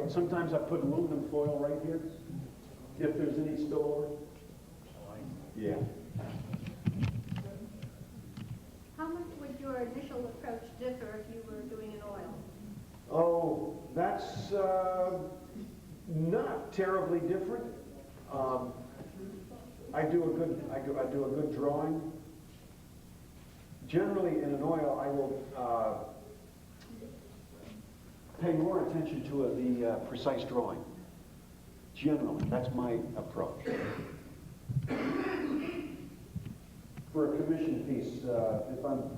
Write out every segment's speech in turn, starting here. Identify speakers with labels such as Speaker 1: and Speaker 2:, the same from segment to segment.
Speaker 1: sometimes I put aluminum foil right here, if there's any spillover. Yeah.
Speaker 2: How much would your initial approach differ if you were doing an oil?
Speaker 1: Oh, that's not terribly different. I do a good drawing. Generally, in an oil, I will pay more attention to the precise drawing. Generally, that's my approach. For a commission piece, if I'm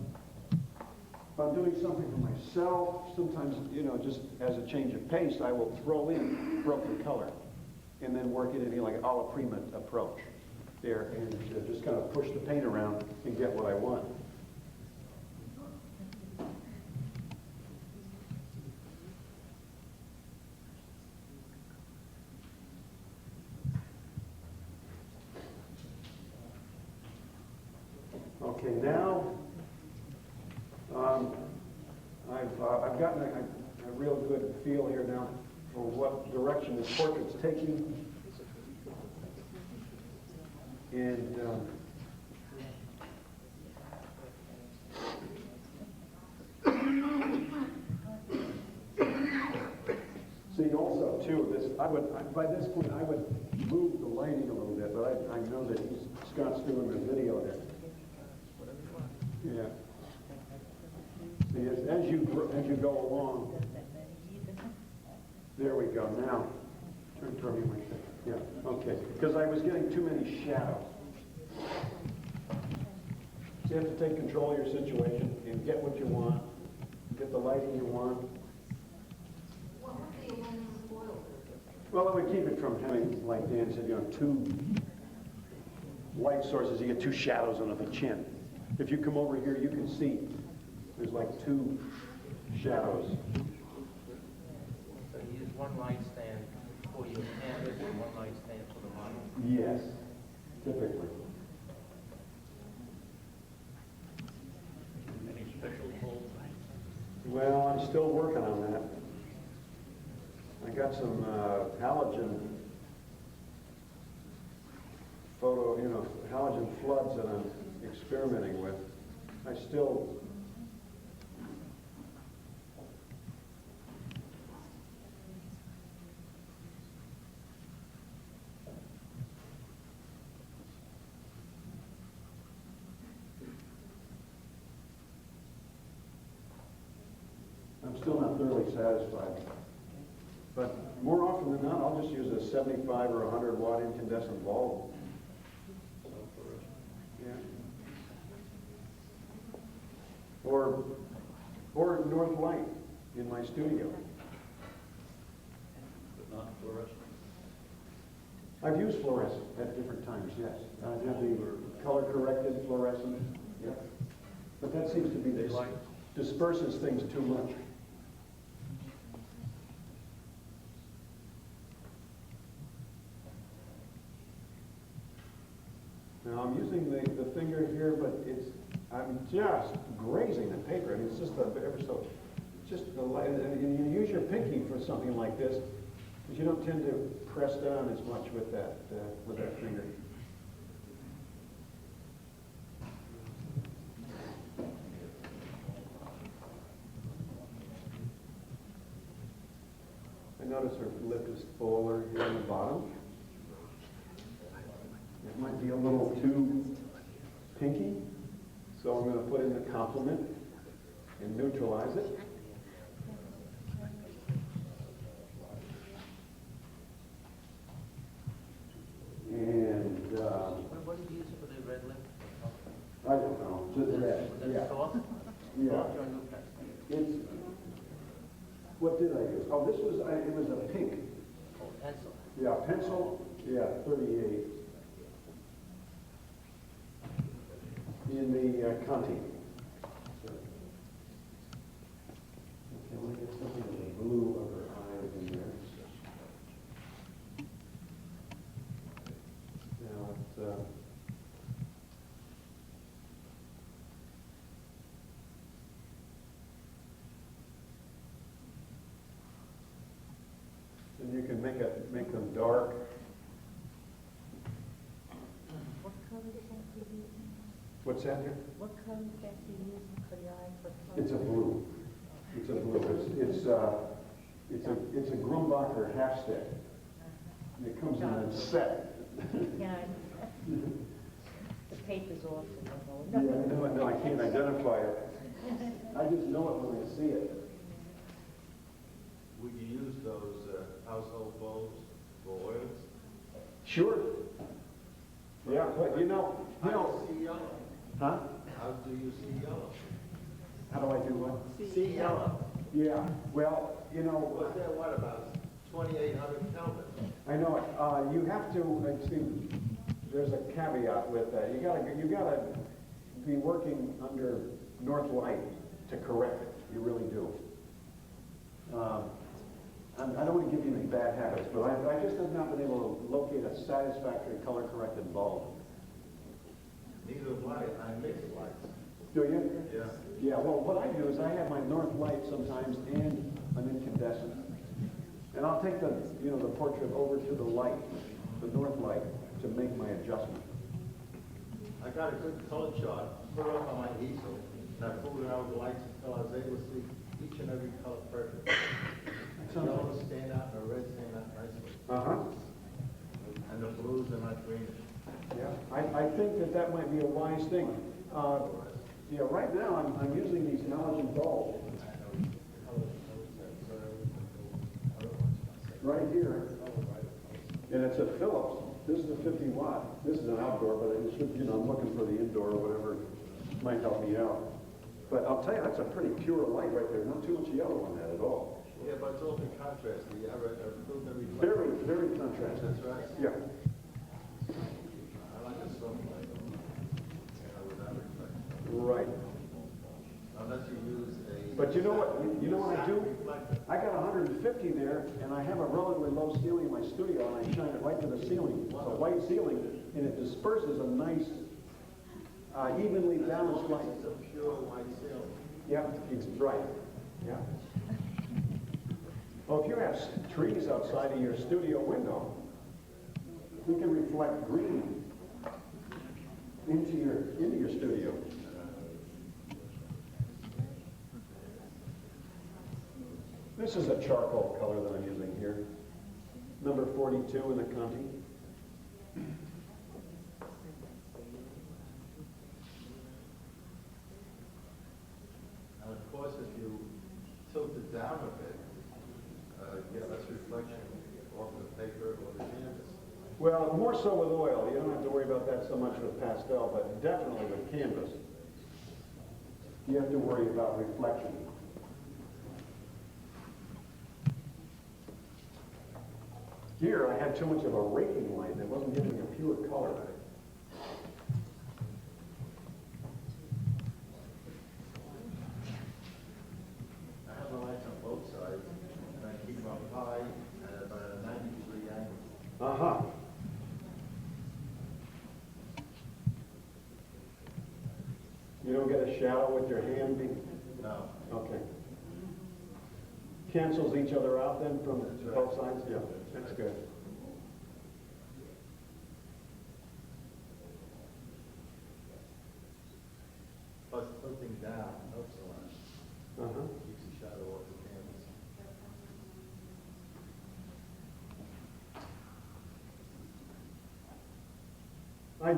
Speaker 1: doing something for myself, sometimes, just as a change of pace, I will throw in broken color and then work it in like an alla prima approach there, and just kind of push the paint around and get what I want. Okay, now I've gotten a real good feel here now for what direction this portrait's taking, and see also too this by this point I would move the lighting a little bit, but I know that Scott's doing the video there. Yeah. See, as you go along, there we go. Now, turn toward me like that. Yeah. Okay. Because I was getting too many shadows. So you have to take control of your situation and get what you want, get the lighting you want.
Speaker 2: What would the aluminum foil do?
Speaker 1: Well, it would keep it from having, like Dan said, two light sources. You get two shadows under the chin. If you come over here, you can see there's like two shadows.
Speaker 3: So you use one light stand for your canvas and one light stand for the model?
Speaker 1: Yes, typically.
Speaker 3: Any special holes?
Speaker 1: Well, I'm still working on that. I got some halogen halogen floods that I'm experimenting with. I still not thoroughly satisfied. But more often than not, I'll just use a 75 or 100 watt incandescent bulb. Yeah. Or North Light in my studio.
Speaker 3: But not fluorescent?
Speaker 1: I've used fluorescent at different times, yes. I have the color-corrected fluorescent. Yeah. But that seems to be this disperses things too much. Now I'm using the finger here, but I'm just grazing the paper. I mean, it's just ever so, just the light. And you use your pinky for something like this, because you don't tend to press down as much with that finger. I notice her lip is fuller here on the bottom. It might be a little too pinky, so I'm going to put in the complement and neutralize it. And
Speaker 3: What do you use for the red lip?
Speaker 1: I don't know, just red.
Speaker 3: Was that
Speaker 1: Yeah.
Speaker 3: soft?
Speaker 1: Yeah.
Speaker 3: Soft or new pastel?
Speaker 1: It's, what did I use? Oh, this was, it was a pink.
Speaker 3: Oh, pencil.
Speaker 1: Yeah, pencil, yeah, 38. In the Conti. So, okay, I want to get something of the blue of her eyes in there. Now it's, and you can make them dark.
Speaker 4: What color is that you're using?
Speaker 1: What's that here?
Speaker 4: What color is that you're using for the eye for color?
Speaker 1: It's a blue. It's a blue. It's a Grumbacher half stick. It comes in a set.
Speaker 4: Yeah, the paper's off.
Speaker 1: Yeah, no, I can't identify it. I just know it when I see it.
Speaker 5: Would you use those household bulbs for oils?
Speaker 1: Sure. Yeah, but you know,
Speaker 5: How do you see yellow?
Speaker 1: huh?
Speaker 5: How do you see yellow?
Speaker 1: How do I do what?
Speaker 5: See yellow.
Speaker 1: Yeah, well, you know,
Speaker 5: What's that, what, about 2,800 Kelvin?
Speaker 1: I know it. You have to, see, there's a caveat with that. You gotta be working under North Light to correct it. You really do. I don't want to give you any bad habits, but I just have not been able to locate a satisfactory color-corrected bulb.
Speaker 5: Neither have I mix lights.
Speaker 1: Do you?
Speaker 5: Yeah.
Speaker 1: Yeah, well, what I do is I have my North Light sometimes and an incandescent. And I'll take the portrait over to the light, the North Light, to make my adjustment.
Speaker 5: I got a good color chart, put it up on my easel, and I pulled it out with the lights until I was able to see each and every color perfect. The yellows stand out and the reds stand out nicely.
Speaker 1: Uh-huh.
Speaker 5: And the blues are not greenish.
Speaker 1: Yeah, I think that might be a wise thing. Yeah, right now I'm using these halogen bulbs right here, and it's a Philips. This is a 50 watt. This is an outdoor, but it should, I'm looking for the indoor or whatever might help me out. But I'll tell you, that's a pretty pure light right there. Not too much yellow on that at all.
Speaker 5: Yeah, but it's all in contrast. You have a improved and reflect.
Speaker 1: Very, very contrasted.
Speaker 5: That's right.
Speaker 1: Yeah.
Speaker 5: I like a strong light. Without reflection.
Speaker 1: Right.
Speaker 5: Unless you use a...
Speaker 1: But you know what? You know what I do?
Speaker 5: Reflector.
Speaker 1: I got 150 there, and I have a relatively low ceiling in my studio, and I shine it right to the ceiling. It's a white ceiling, and it disperses a nice, evenly balanced light.
Speaker 5: It's a pure white ceiling.
Speaker 1: Yeah, it's right. Yeah. Well, if you have trees outside of your studio window, we can reflect green into your studio. This is a charcoal color that I'm using here. Number 42 in the Conti.
Speaker 5: And of course, if you tilt it down a bit, you get less reflection off the paper or the canvas.
Speaker 1: Well, more so with oil. You don't have to worry about that so much with pastel, but definitely with canvas. You have to worry about reflection. Here, I had too much of a raking light that wasn't giving a pure color.
Speaker 5: I have the lights on both sides, and I keep them up high at about a 90-degree angle.
Speaker 1: Uh-huh. You don't get a shadow with your hand?
Speaker 5: No.
Speaker 1: Okay. Cancels each other out then from
Speaker 5: That's right.
Speaker 1: both sides? Yeah, that's good.
Speaker 5: Plus, tilting down helps a lot.
Speaker 1: Uh-huh.
Speaker 5: Keeps the shadow off the canvas.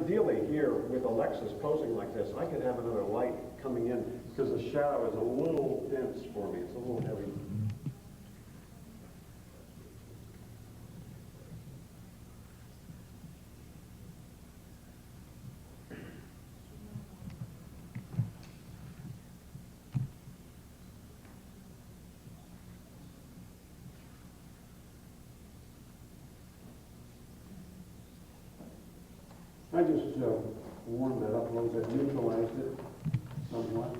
Speaker 1: Ideally here, with Alexis posing like this, I could have another light coming in because the shadow is a little dense for me. It's a little heavy. I just warmed that up a little bit, neutralized it somewhat.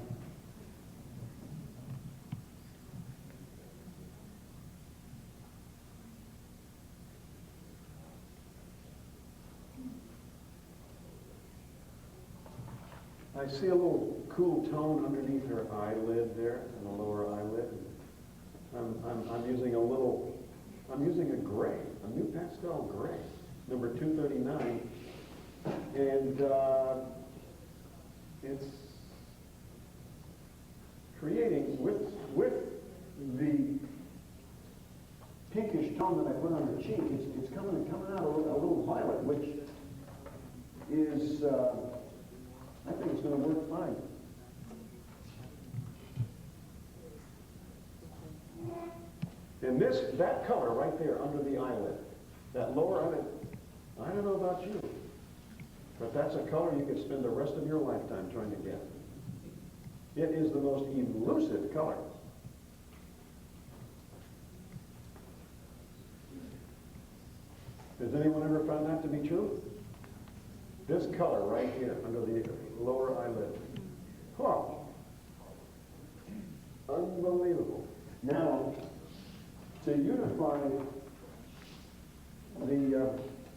Speaker 1: I see a little cool tone underneath her eyelid there, and the lower eyelid. I'm using a pastel gray, number 239. And it's creating, with the pinkish tone that I put on her cheek, it's coming out a little violet, which is, I think it's going to work fine. And that color right there under the eyelid, that lower eyelid, I don't know about you, but that's a color you could spend the rest of your lifetime trying to get. It is the most elusive color. Has anyone ever found that to be true? This color right here under the lower eyelid. Huh. Unbelievable. Now, to unify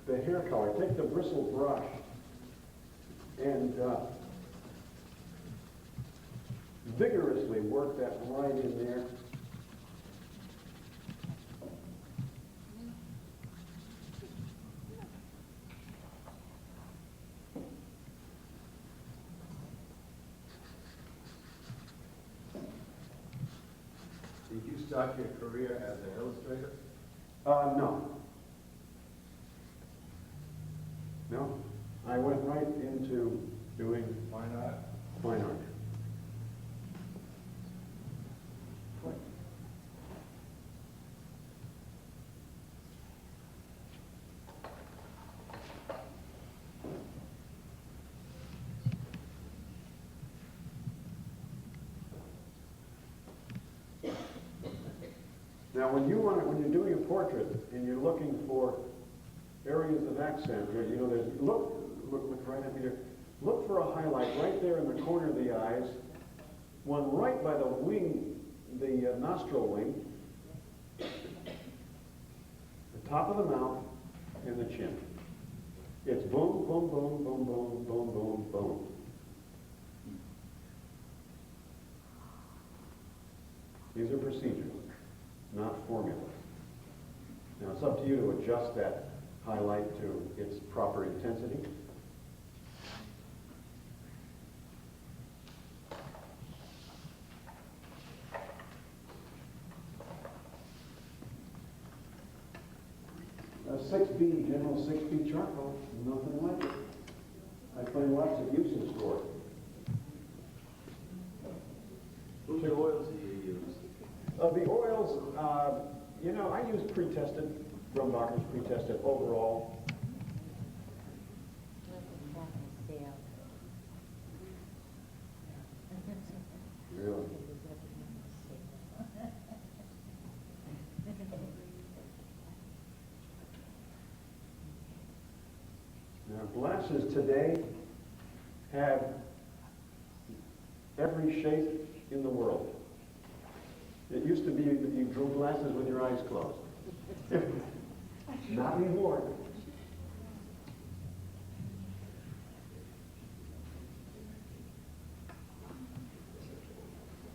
Speaker 1: the hair color, take the bristle brush and vigorously work that right in there.
Speaker 5: Did you start your career as an illustrator?
Speaker 1: No. No. I went right into doing
Speaker 5: Why not?
Speaker 1: fine art. Now, when you're doing a portrait and you're looking for areas of accent, you know, there's look right up here. Look for a highlight right there in the corner of the eyes, one right by the wing, the nostril wing, the top of the mouth, and the chin. It's boom, boom, boom, boom, boom, boom, boom, boom. These are procedures, not formulas. Now it's up to you to adjust that highlight to its proper intensity. A 6B, general 6B charcoal, nothing like it. I find lots of uses for it.
Speaker 5: Which oils do you use?
Speaker 1: The oils, you know, I use pre-tested, Grumbacher's pre-tested overall. Really? Now, glasses today have every shape in the world. It used to be that you drew glasses with your eyes closed. Not anymore.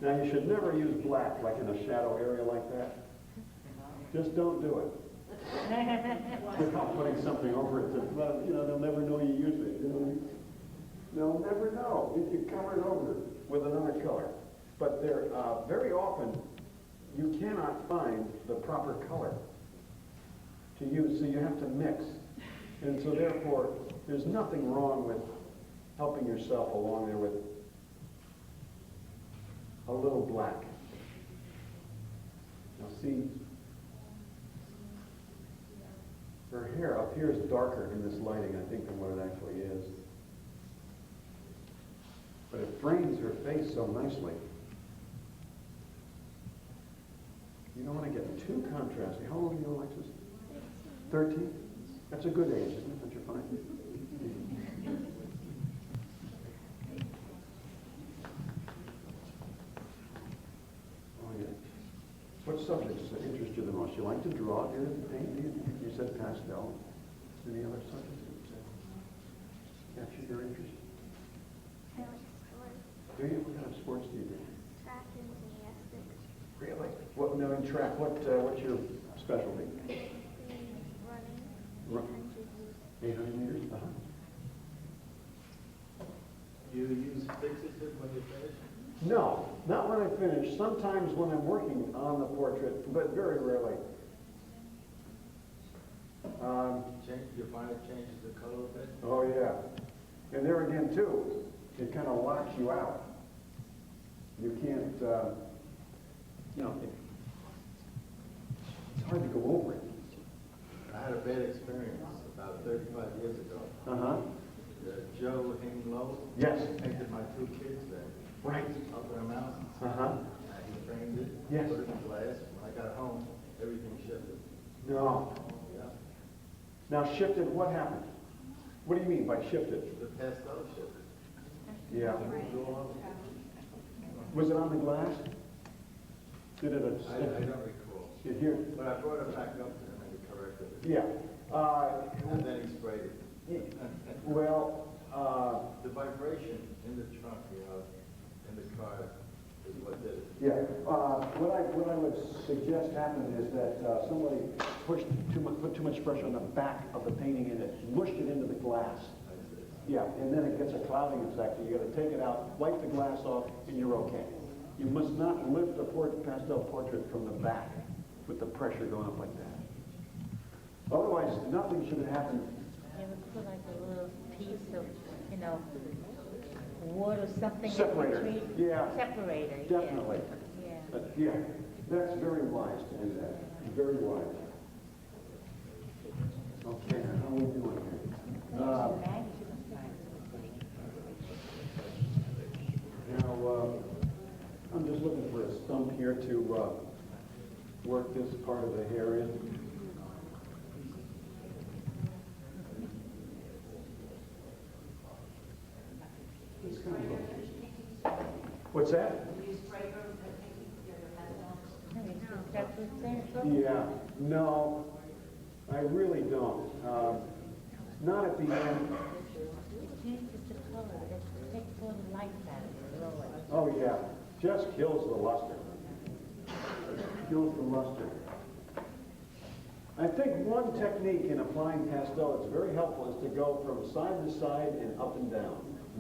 Speaker 1: Now, you should never use black, like in a shadow area like that. Just don't do it. Without putting something over it that, well, you know, they'll never know you use it. You know? They'll never know if you cover it over with another color. But they're very often, you cannot find the proper color to use, so you have to mix. And so therefore, there's nothing wrong with helping yourself along there with a little black. Now see, her hair appears darker in this lighting, I think, than what it actually is. But it frames her face so nicely. You don't want to get too contrasty. How old are you, Alexis? 13? That's a good age, isn't it? Don't you find? Oh, yeah. What subjects interest you the most? You like to draw? Do you paint? You said pastel. Any other subjects that you said capture your interest?
Speaker 6: I like sports,
Speaker 1: Do you? What kind of sports do you do?
Speaker 6: track and gymnastics,
Speaker 1: Really? What, now in track, what's your specialty?
Speaker 6: running.
Speaker 1: 800 meters? Uh-huh.
Speaker 5: You use fixative when you finish?
Speaker 1: No, not when I finish. Sometimes when I'm working on the portrait, but very rarely.
Speaker 5: You find it changes the color a bit?
Speaker 1: Oh, yeah. And there again, too, it kind of locks you out. You can't, it's hard to go over it.
Speaker 5: I had a bad experience about 35 years ago.
Speaker 1: Uh-huh.
Speaker 5: Joe Hinglow
Speaker 1: Yes.
Speaker 5: painted my two kids there.
Speaker 1: Right.
Speaker 5: Up in the mountains.
Speaker 1: Uh-huh.
Speaker 5: He framed it,
Speaker 1: Yes.
Speaker 5: put it in glass. When I got home, everything shifted.
Speaker 1: No.
Speaker 5: Yeah.
Speaker 1: Now, shifted, what happened? What do you mean by shifted?
Speaker 5: The pastel shifted.
Speaker 1: Yeah.
Speaker 5: It was all over.
Speaker 1: Was it on the glass? Did it?
Speaker 5: I don't recall.
Speaker 1: Here.
Speaker 5: But I brought it back up to him and he corrected it.
Speaker 1: Yeah.
Speaker 5: And then he sprayed it.
Speaker 1: Well,
Speaker 5: The vibration in the trunk, in the car, is what did it.
Speaker 1: yeah. What I would suggest happened is that somebody put too much pressure on the back of the painting and it mushed it into the glass. Yeah, and then it gets a clouding effect. You got to take it out, wipe the glass off, and you're okay. You must not lift a pastel portrait from the back with the pressure going up like that. Otherwise, nothing should happen.
Speaker 4: You would put like a little piece of, wood or something.
Speaker 1: Separator,
Speaker 4: in between.
Speaker 1: yeah.
Speaker 4: Separator, yeah.
Speaker 1: Definitely.
Speaker 4: Yeah.
Speaker 1: Yeah, that's very wise to do that. Very wise. Okay, how are we doing here? Now, I'm just looking for a stump here to work this part of the hair in. What's that? Yeah, no, I really don't. Not at the end.
Speaker 4: It changes the color. It takes all the light out of it.
Speaker 1: Oh, yeah, just kills the luster. Kills the luster. I think one technique in applying pastel that's very helpful is to go from side to side and up and down,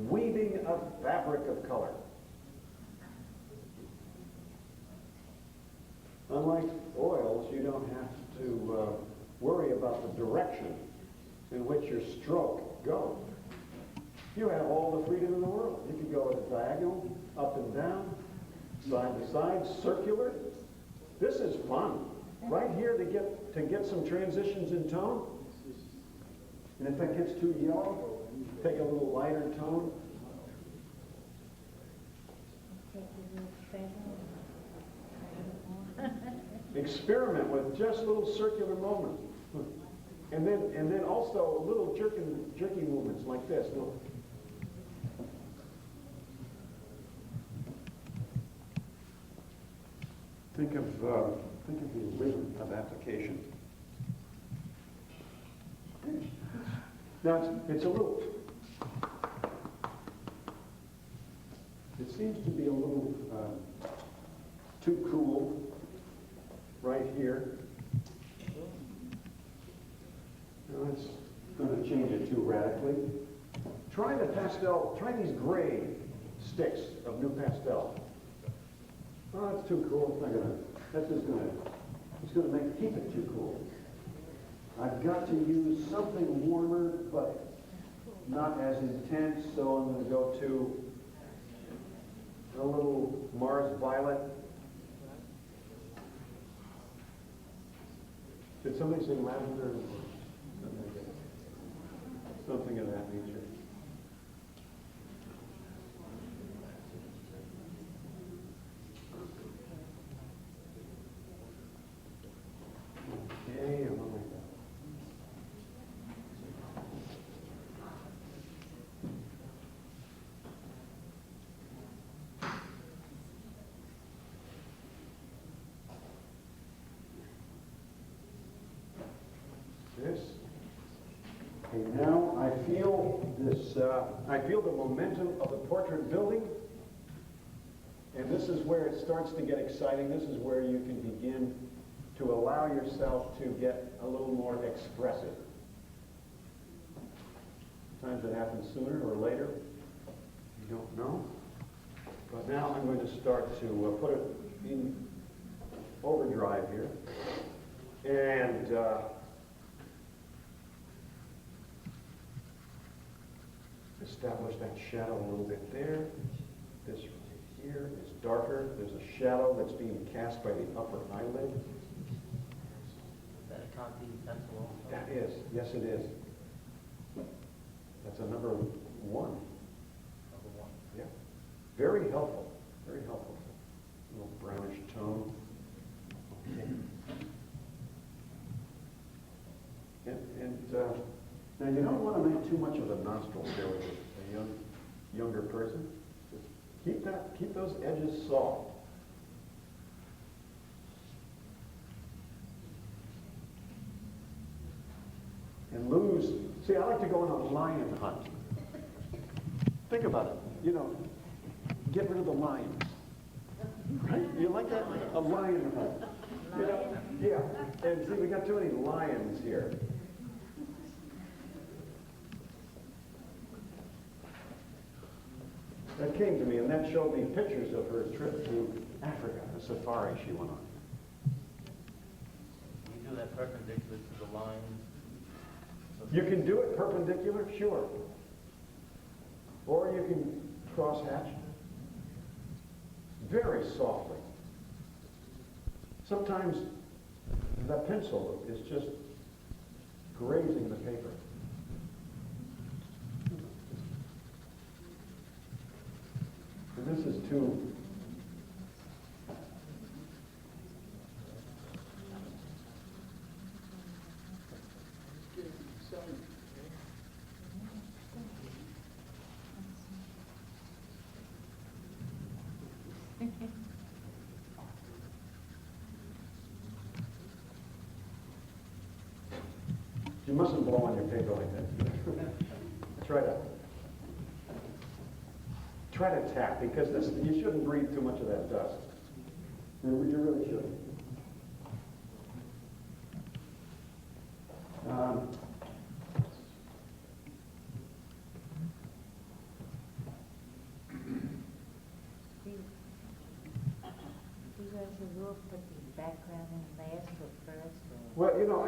Speaker 1: weaving a fabric of color. Unlike oils, you don't have to worry about the direction in which your stroke goes. You have all the freedom in the world. You can go at a diagonal, up and down, side to side, circular. This is fun. Right here to get some transitions in tone. And if that gets too yellow, take a little lighter tone. Experiment with just little circular movements. And then also little jerky movements like this. Think of the rhythm of application. Now it's a little. It seems to be a little too cool right here. Now it's going to change it too radically. Try the pastel. Try these gray sticks of new pastel. Oh, that's too cool. It's not gonna. That's just gonna. It's gonna keep it too cool. I've got to use something warmer, but not as intense. So I'm going to go to a little Mars Violet. Did somebody say lavender? Something of that nature. Okay, I'm on my this. And now I feel this, I feel the momentum of the portrait building. And this is where it starts to get exciting. This is where you can begin to allow yourself to get a little more expressive. Sometimes it happens sooner or later. You don't know. But now I'm going to start to put it in overdrive here. And establish that shadow a little bit there. This right here is darker. There's a shadow that's being cast by the upper eyelid.
Speaker 3: Is that a Conti pencil also?
Speaker 1: That is. Yes, it is. That's a number 1.
Speaker 3: Number 1.
Speaker 1: Yeah. Very helpful. Very helpful. A little brownish tone. Okay. And now you don't want to make too much of the nostrils there with a younger person. Just keep those edges soft. And lose. See, I like to go on a lion hunt. Think about it. You know, get rid of the lions. Right? You like that? A lion hunt. You know? Yeah. And see, we got too many lions here. That came to me, and that showed me pictures of her trip to Africa, a safari she went on.
Speaker 3: You do that perpendicular to the lines. So
Speaker 1: You can do it perpendicular, sure. Or you can cross-hatch very softly. Sometimes the pencil is just grazing the paper. And this is too... You mustn't blow on your paper like that. Try to tap, because you shouldn't breathe too much of that dust. You really shouldn't.
Speaker 4: Do you as a rule put the background in last or first? Or?
Speaker 1: Well, you know,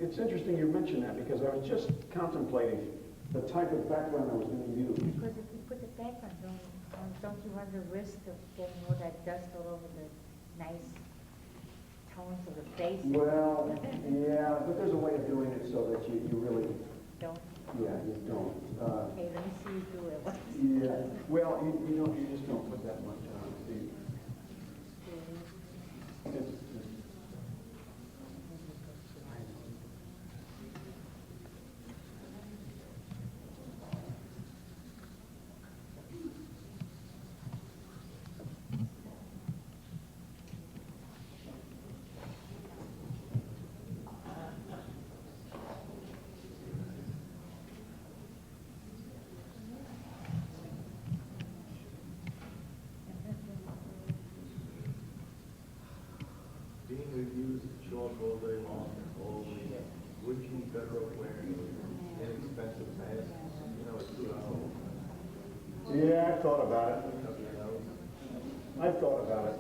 Speaker 1: it's interesting you mention that, because I was just contemplating the type of background I was going to use.
Speaker 4: Because if you put the background on, don't you run the risk of getting all that dust all over the nice tones of the face?
Speaker 1: Well, yeah, but there's a way of doing it so that you really,
Speaker 4: Don't.
Speaker 1: yeah, you don't.
Speaker 4: Okay, let me see you do it.
Speaker 1: Yeah, well, you just don't put that much on. See, it's,
Speaker 5: Being reviews chalk all day long, always, wouldn't you be better off wearing inexpensive masks? You know, it's $2.
Speaker 1: yeah, I've thought about it.
Speaker 5: Cover your nose.
Speaker 1: I've thought about it.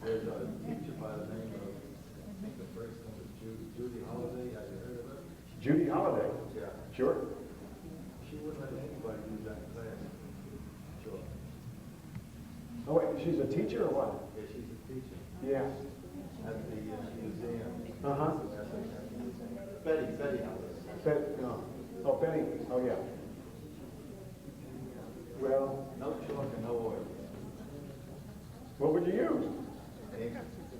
Speaker 5: There's a teacher by the name of, I think the first name was Judy Holiday. Have you heard of her?
Speaker 1: Judy Holiday.
Speaker 5: Yeah.
Speaker 1: Sure.
Speaker 5: She wouldn't let anybody use that class. Sure.
Speaker 1: Oh, wait, she's a teacher or what?
Speaker 5: Yeah, she's a teacher
Speaker 1: Yeah.
Speaker 5: at the museum.
Speaker 1: Uh-huh.
Speaker 5: Betty Holiday.
Speaker 1: No. Oh, Betty. Oh, yeah. Well,
Speaker 5: No chalk and no oil.
Speaker 1: what would you use?
Speaker 5: Ink.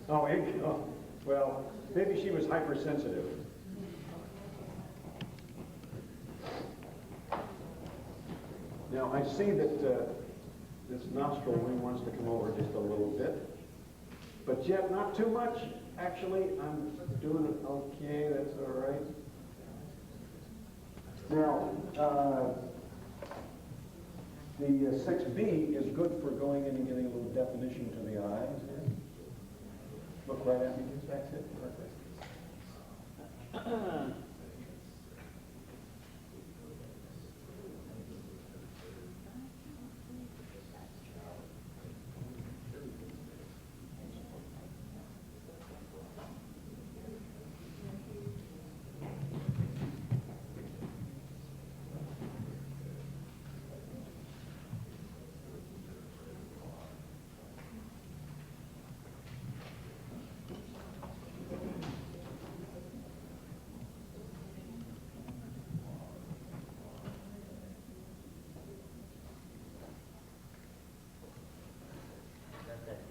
Speaker 1: Oh, ink. Oh, well, maybe she was hypersensitive. Now, I see that this nostril ring wants to come over just a little bit, but yet not too much. Actually, I'm doing it okay. That's all right. Now, the 6B is good for going in and getting a little definition to the eyes. Look right at me. That's it. Perfect.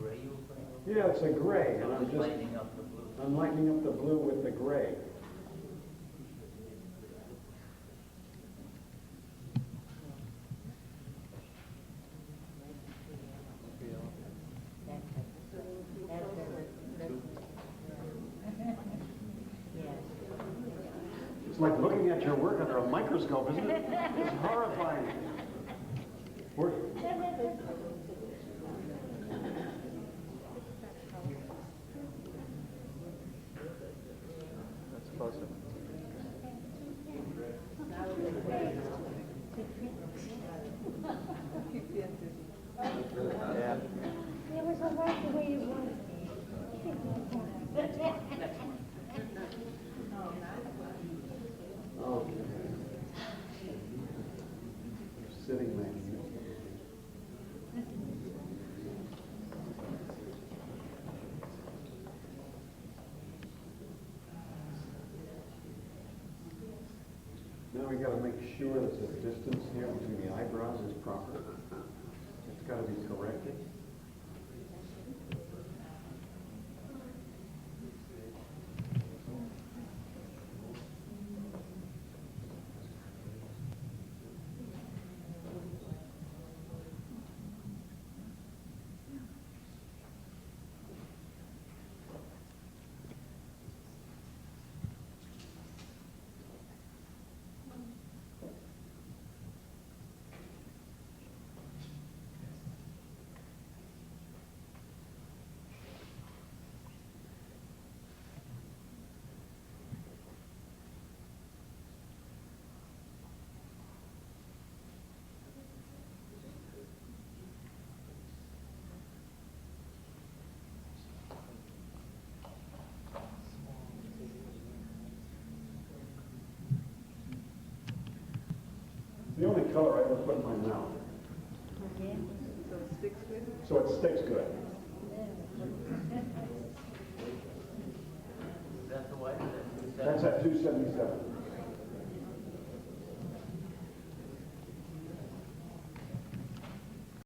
Speaker 3: gray you were putting over?
Speaker 1: Yeah, it's a gray,
Speaker 3: So
Speaker 1: and I'm
Speaker 3: it's
Speaker 1: just,
Speaker 3: lightening up the blue.
Speaker 1: I'm lightening up the blue with the gray. It's like looking at your work under a microscope, isn't it? It's horrifying. We're-
Speaker 7: That's closer. Yeah.
Speaker 4: It was all right the way it was.
Speaker 1: Okay. Sitting there. Now we gotta make sure that the distance here between the eyebrows is proper. It's gotta be corrected. The only color I ever put in my mouth. So it sticks good.
Speaker 3: Is that the white?
Speaker 1: That's at 277.